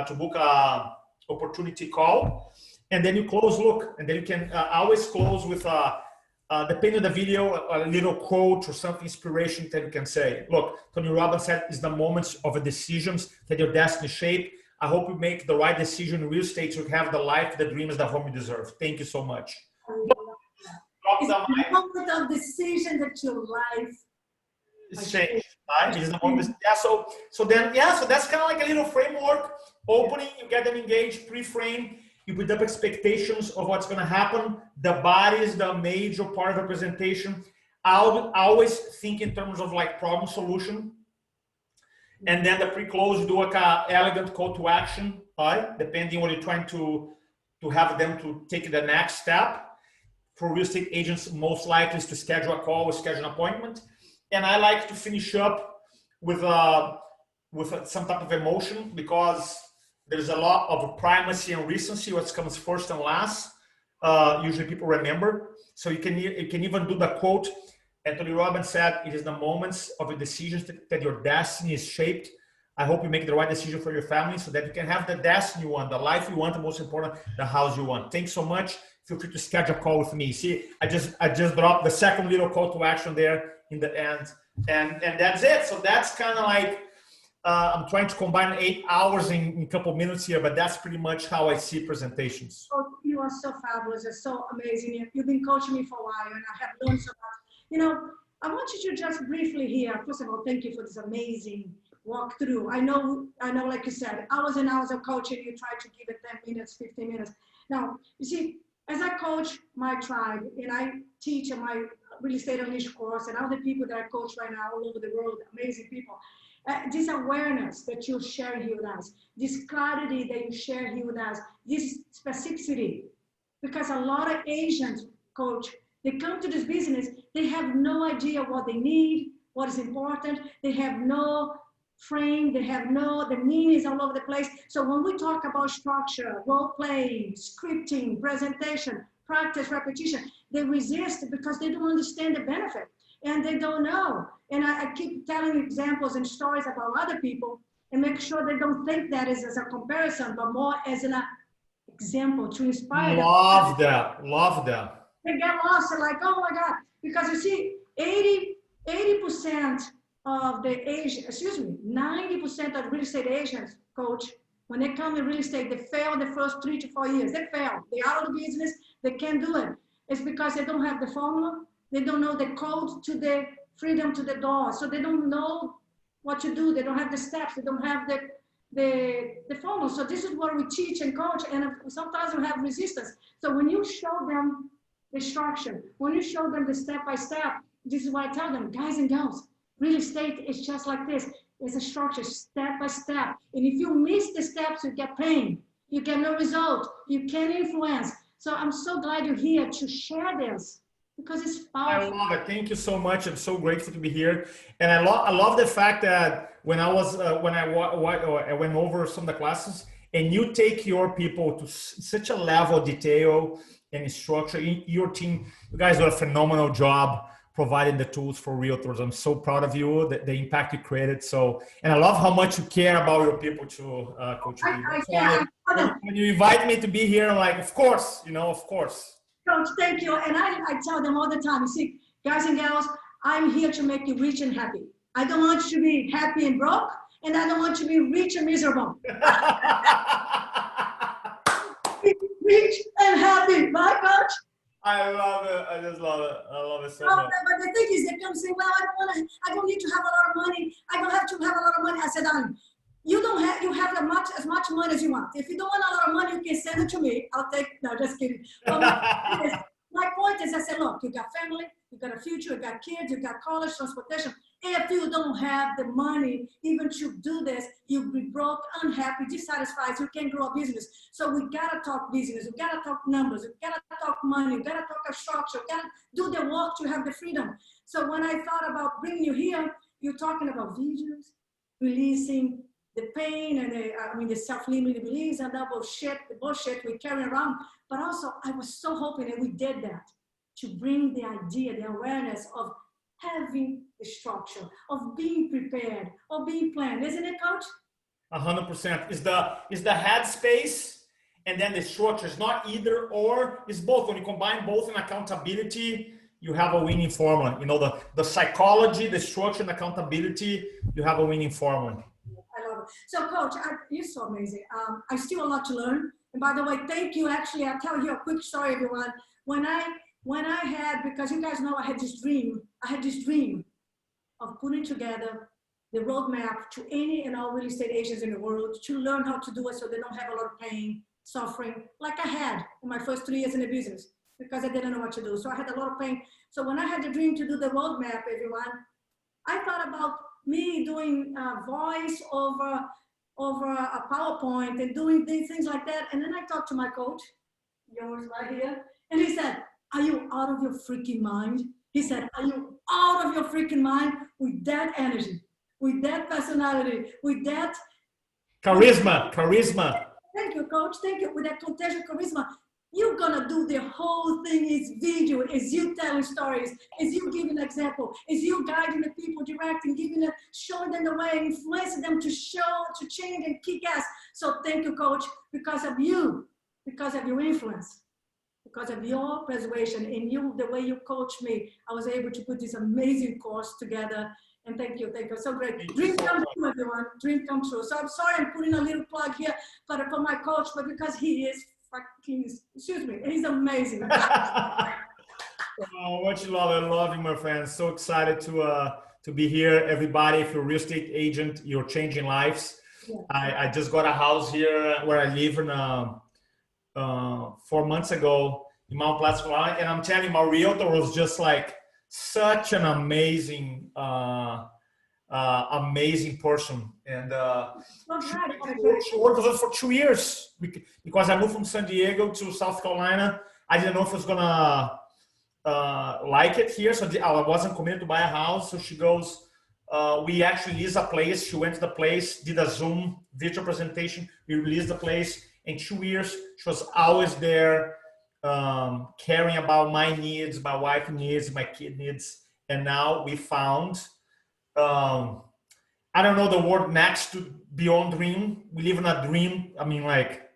to book a opportunity call. And then you close, look, and then you can always close with, depending on the video, a little quote or something inspiration that you can say. Look, Tony Robbins said, it's the moments of the decisions that your destiny shape. I hope you make the right decision in real estate so you have the life, the dreams, the home you deserve. Thank you so much.
It's the moment of decision that your life
is changed, right? It's the moment. Yeah, so that's kind of like a little framework. Opening, you get them engaged, pre-frame. You put up expectations of what's going to happen. The body is the major part of the presentation. I'll always think in terms of like problem solution. And then the pre-close, you do like an elegant call to action, right? Depending on what you're trying to have them to take the next step. For real estate agents, most likely is to schedule a call or schedule an appointment. And I like to finish up with some type of emotion, because there's a lot of primacy and recency, what comes first and last. Usually people remember. So you can even do the quote. Anthony Robbins said, it is the moments of your decisions that your destiny is shaped. I hope you make the right decision for your family so that you can have the destiny you want, the life you want, and most important, the house you want. Thanks so much. Feel free to schedule a call with me. See, I just dropped the second little call to action there in the end. And that's it. So that's kind of like, I'm trying to combine 8 hours in a couple minutes here, but that's pretty much how I see presentations.
Oh, you are so fabulous. You're so amazing. You've been coaching me for a while, and I have learned so much. You know, I want you to just briefly here. First of all, thank you for this amazing walkthrough. I know, like you said, hours and hours of coaching. You try to give it 10 minutes, 15 minutes. Now, you see, as I coach my tribe and I teach in my real estate unleashed course, and all the people that I coach right now all over the world, amazing people. This awareness that you share here with us, this clarity that you share here with us, this specificity, because a lot of Asians, coach, they come to this business, they have no idea what they need, what is important, they have no frame, the meaning is all over the place. So when we talk about structure, role playing, scripting, presentation, practice, repetition, they resist because they don't understand the benefit. And they don't know. And I keep telling examples and stories about other people and make sure they don't think that is as a comparison, but more as an example to inspire them.
Love that.
They get lost and like, oh my God. Because you see, 80% of the Asian, 90% of real estate Asians, coach, when they come in real estate, they fail the first 3 to 4 years. They fail. They are out of the business. They can't do it. It's because they don't have the formula. They don't know the code to the freedom to the door. So they don't know what to do. They don't have the steps. They don't have the formula. So this is what we teach and coach. And sometimes we have resistance. So when you show them the structure, when you show them the step-by-step, this is what I tell them, guys and girls, Real estate is just like this. It's a structure, step by step. And if you miss the steps, you get pain. You get no result. You can't influence. So I'm so glad you're here to share this because it's
I
powerful.
love it. Thank you so much. I'm so grateful to be here, and I love the fact that when I was I went over some of the classes, and you take your people to such a level of detail and structure. Your team, you guys do a phenomenal job providing the tools for realtors. I'm so proud of you, the impact you created. So, and I love how much you care about your people too, Coach B. That's why when you invite me to be here, I'm like, of course, of course.
Coach, thank you. And I tell them all the time, you see, guys and girls, I'm here to make you rich and happy. I don't want you to be happy and broke, and I don't want you to be rich and miserable. Rich and happy, right, Coach?
I love it. I just love it. I love it so much.
But the thing is, they come say, well, I don't need to have a lot of money. I don't have to have a lot of money. I said, you have as much money as you want. If you don't want a lot of money, you can send it to me. I'll take, no, just kidding. But my point is, I said, look, you got family, you got a future, you got kids, you got college, transportation. If you don't have the money even to do this, you'll be broke, unhappy, dissatisfied, you can't grow a business. So we gotta talk business, we gotta talk numbers, we gotta talk money, we gotta talk a structure, we gotta do the work to have the freedom. So when I thought about bringing you here, you're talking about visions, releasing the pain and the self-limiting beliefs and that the bullshit we carry around. But also, I was so hoping that we did that to bring the idea, the awareness of having the structure, of being prepared, of being planned. Isn't it, Coach?
100%. Is the headspace and then the structure. It's not either or. It's both. When you combine both in accountability, you have a winning formula. The psychology, the structure, and accountability, you have a winning formula.
I love it. So, Coach, you're so amazing. I still have a lot to learn. And by the way, thank you. Actually, I'll tell you a quick story, everyone. When I had, because you guys know I had this dream of putting together the roadmap to any and all real estate agents in the world to learn how to do it so they don't have a lot of pain, suffering, like I had in my first 3 years in the business because I didn't know what to do. So I had a lot of pain. So when I had the dream to do the roadmap, everyone, I thought about me doing voice over a PowerPoint and doing things like that. And then I talked to my coach, yours right here, and he said, are you out of your freaking mind? He said, are you out of your freaking mind with that energy, with that personality, with that
charisma?
Thank you, Coach. Thank you. With that contagious charisma, you're gonna do the whole thing. Is video, is you telling stories, is you giving example, is you guiding the people, directing, giving them, showing them the way, influencing them to change and kick ass. So thank you, Coach, because of you, because of your influence, because of your persuasion and the way you coached me, I was able to put this amazing course together. And thank you. So great. Dream come true, everyone. Dream come true. So I'm sorry I'm putting a little plug here for my coach, but because he is fucking, excuse me, he's amazing.
Oh, much love. I love you, my friend. So excited to be here. Everybody, if you're a real estate agent, you're changing lives. Yeah. I just got a house here where I live in 4 months ago in Mount Pleasant, and I'm telling you, my realtor was just like such an amazing person, and she worked with us for 2 years because I moved from San Diego to South Carolina. I didn't know if I was gonna like it here, so I wasn't committed to buy a house. So she goes, we actually leased a place. She went to the place, did a Zoom virtual presentation. We released the place. In 2 years, she was always there, caring about my needs, my wife needs, my kid needs. And now we found, I don't know the word next to beyond dream. We live in a dream, like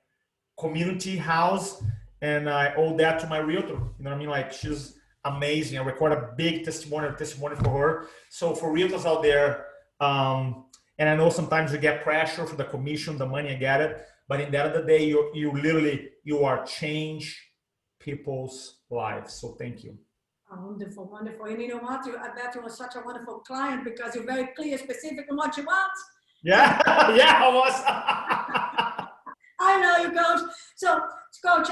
community house. And I owe that to my realtor. You know what I mean? Like, she's amazing. I record a big testimony for her. So for realtors out there, and I know sometimes you get pressure for the commission, the money, I get it. But in the end of the day, you are change people's lives. So thank you.
Oh, wonderful, wonderful. And you know what? I bet you were such a wonderful client because you're very clear, specific on what you want.
Yeah, yeah, I was.
I know you, Coach. So, Coach,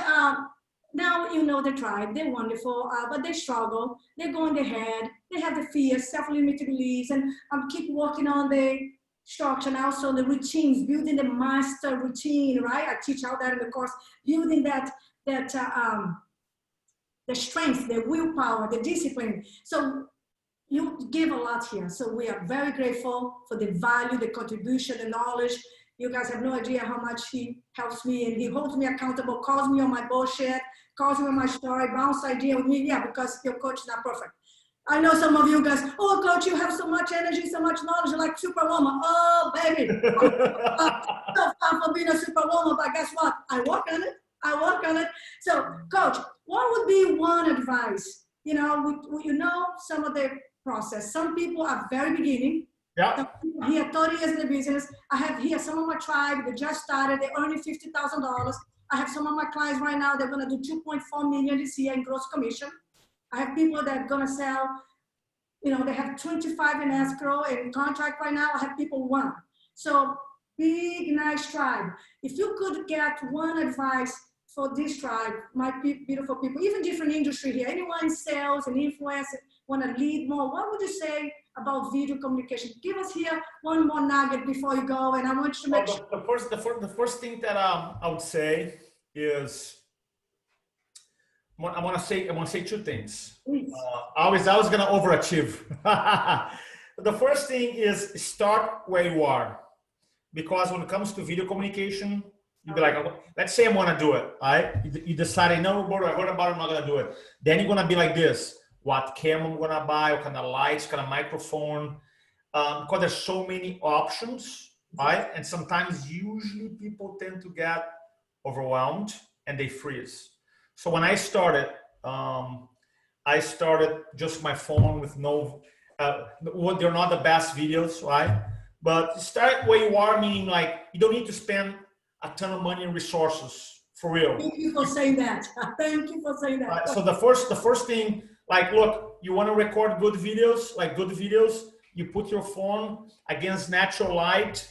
Now you know the tribe, they're wonderful, but they struggle, they go on their head, they have the fears, self-limiting beliefs, and keep working on the structure and also the routines, building the master routine, right? I teach all that in the course, building the strength, the willpower, the discipline. So you give a lot here. So we are very grateful for the value, the contribution, the knowledge. You guys have no idea how much he helps me and he holds me accountable, calls me on my bullshit, calls me on my story, bounce idea with me. Yeah, because your coach is not perfect. I know some of you guys, oh, coach, you have so much energy, so much knowledge, you're like superwoman. Oh, baby. So far for being a superwoman, but guess what? I work on it. I work on it. So, coach, what would be one advice? You know some of the process. Some people are very beginning.
Yeah.
Here, 30 years in the business. I have here some of my tribe, they just started, they're earning $50,000. I have some of my clients right now, they're gonna do 2.4 million this year in gross commission. I have people that are gonna sell, they have 25 in escrow and contract right now. I have people 1. So big, nice tribe. If you could get one advice for this tribe, my beautiful people, even different industry here, anyone in sales and influence, want to lead more, what would you say about video communication? Give us here one more nugget before you go, and I want you to make sure.
The first thing that I would say is, I want to say 2 things. I was going to overachieve. The first thing is start where you are, because when it comes to video communication, you'll be like, let's say I want to do it, right? You decide, no, Roberto, I heard about it, I'm not going to do it. Then you're going to be like this. What camera I'm going to buy, what kind of lights, kind of microphone, because there's so many options, right? And sometimes usually people tend to get overwhelmed and they freeze. So when I started just my phone with no, they're not the best videos, right? But start where you are, meaning like you don't need to spend a ton of money and resources, for real.
Thank you for saying that. Thank you for saying that.
Right, so the first thing, like, look, you want to record good videos, you put your phone against natural light,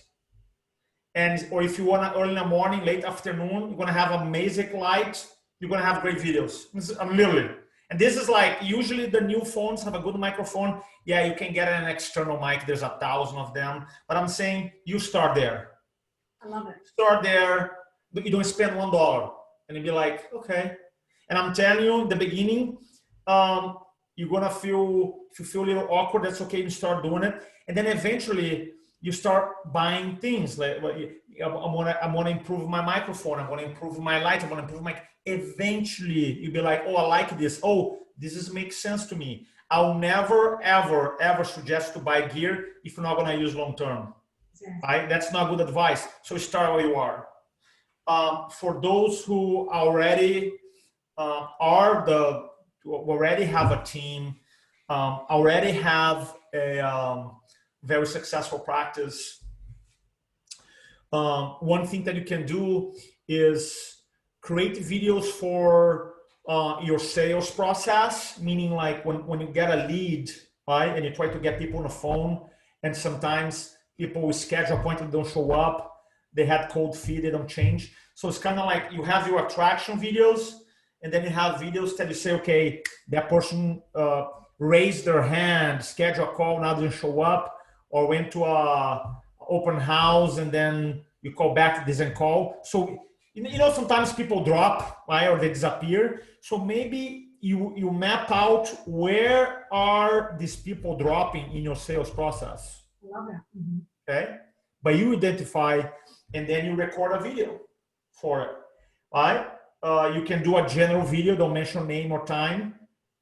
or if you want to early in the morning, late afternoon, you're going to have amazing light, you're going to have great videos. Literally. And this is like, usually the new phones have a good microphone. Yeah, you can get an external mic. There's 1,000 of them. But I'm saying you start there.
I love it.
Start there. You don't spend $1. And you'll be like, okay. And I'm telling you, in the beginning, you're going to feel, if you feel a little awkward, that's okay. You start doing it. And then eventually you start buying things. Like, I want to improve my microphone. I want to improve my light. I want to improve my... Eventually you'll be like, oh, I like this. Oh, this makes sense to me. I'll never, ever, ever suggest to buy gear if you're not going to use long-term. Exactly. Right? That's not good advice. So start where you are. For those who already already have a team, already have a very successful practice, one thing that you can do is create videos for your sales process, meaning like when you get a lead, right, and you try to get people on the phone, and sometimes people will schedule appointments, don't show up, they had cold feet, they don't change. So it's kind of like you have your attraction videos, and then you have videos that you say, okay, that person raised their hand, schedule a call, now doesn't show up, or went to a open house and then you call back, doesn't call. So sometimes people drop, right, or they disappear. So maybe you map out where are these people dropping in your sales process.
I love that. Mm-hmm.
Okay, but you identify and then you record a video for it, right? You can do a general video, don't mention name or time,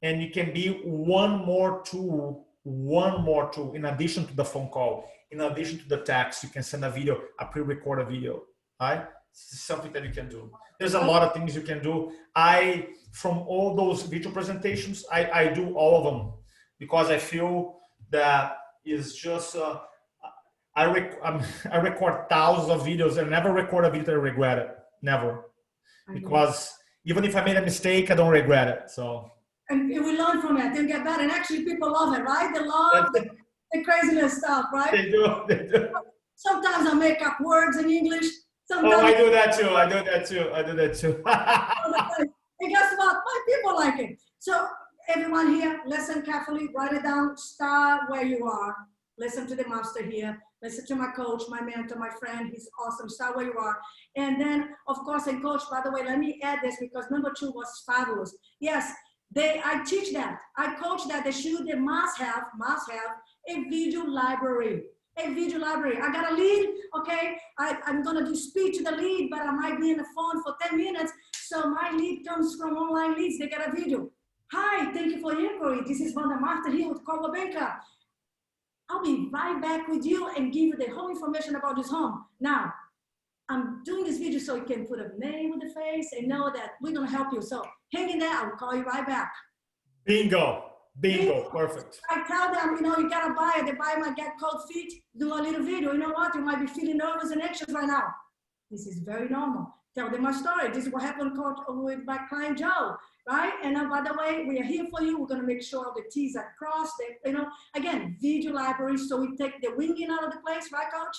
and you can be one more tool in addition to the phone call, in addition to the text. You can send a video, a pre-recorded video, right? It's something that you can do. There's a lot of things you can do. From all those video presentations, I do all of them because I feel that is just, I record thousands of videos and never record a video that I regret it. Never. Because even if I made a mistake, I don't regret it. So.
And we learn from it and get better. And actually people love it, right? They love the craziness stuff, right?
They do.
Sometimes I make up words in English. Sometimes
I do that too.
And guess what? My people like it. So everyone here, listen carefully, write it down, start where you are. Listen to the master here. Listen to my coach, my mentor, my friend. He's awesome. Start where you are. And then, of course, and coach, by the way, let me add this because number 2 was fabulous. Yes, I teach that. I coach that they must have a video library. A video library. I got a lead, okay? I'm gonna do speed to the lead, but I might be in the phone for 10 minutes. So my lead comes from online leads. They get a video. Hi, thank you for your inquiry. This is Vanda here with Coach Roberto. I'll be right back with you and give you the whole information about this home. Now, I'm doing this video so you can put a name with the face and know that we're gonna help you. So hang in there, I'll call you right back.
Bingo. Bingo, perfect.
I tell them, you gotta buy it. The buyer might get cold feet, do a little video. You know what? You might be feeling nervous and anxious right now. This is very normal. Tell them my story. This is what happened with my client Joe, right? And by the way, we are here for you. We're gonna make sure the T's are crossed. Again, video library. So we take the winging out of the place, right, Coach?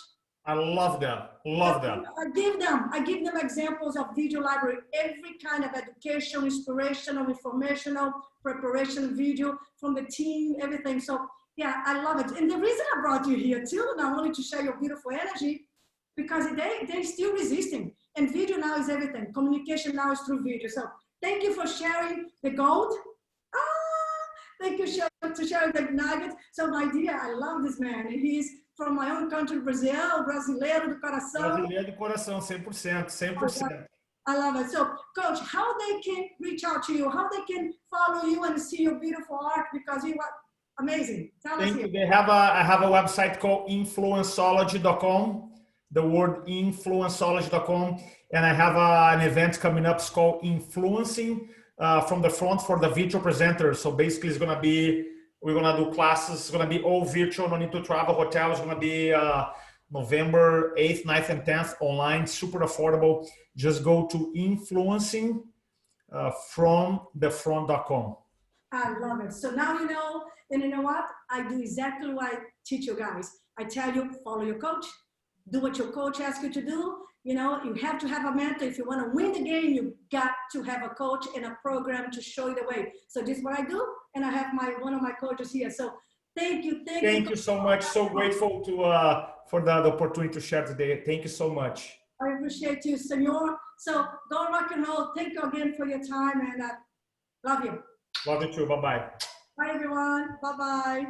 I love that. Love that.
I give them examples of video library, every kind of education, inspirational, informational, preparation video from the team, everything. So yeah, I love it. And the reason I brought you here too, not only to share your beautiful energy, because they're still resisting. And video now is everything. Communication now is through video. So thank you for sharing the gold. Thank you for sharing the nugget. So my dear, I love this man. He's from my own country, Brazil, brasileiro do coração.
Brasileiro do coração, 100%, 100%.
I love it. So, Coach, how they can reach out to you, how they can follow you and see your beautiful art, because you are amazing. Tell us here.
I have a website called influenceology.com, the word influenceology.com, and I have an event coming up. It's called Influencing from the Front for the virtual presenters. So basically it's going to be, we're going to do classes. It's going to be all virtual, no need to travel. Hotel is going to be November 8th, 9th, and 10th online, super affordable. Just go to influencing from the front.com.
I love it. So now you know, and you know what? I do exactly what I teach you guys. I tell you, follow your coach, do what your coach asks you to do. You have to have a mentor. If you want to win the game, you got to have a coach and a program to show you the way. So this is what I do, and I have one of my coaches here. So thank you
you so much. So grateful for the opportunity to share today. Thank you so much.
I appreciate you, Senor. So go rock and roll. Thank you again for your time, and love you.
Love you too. Bye-bye.
Bye, everyone. Bye-bye.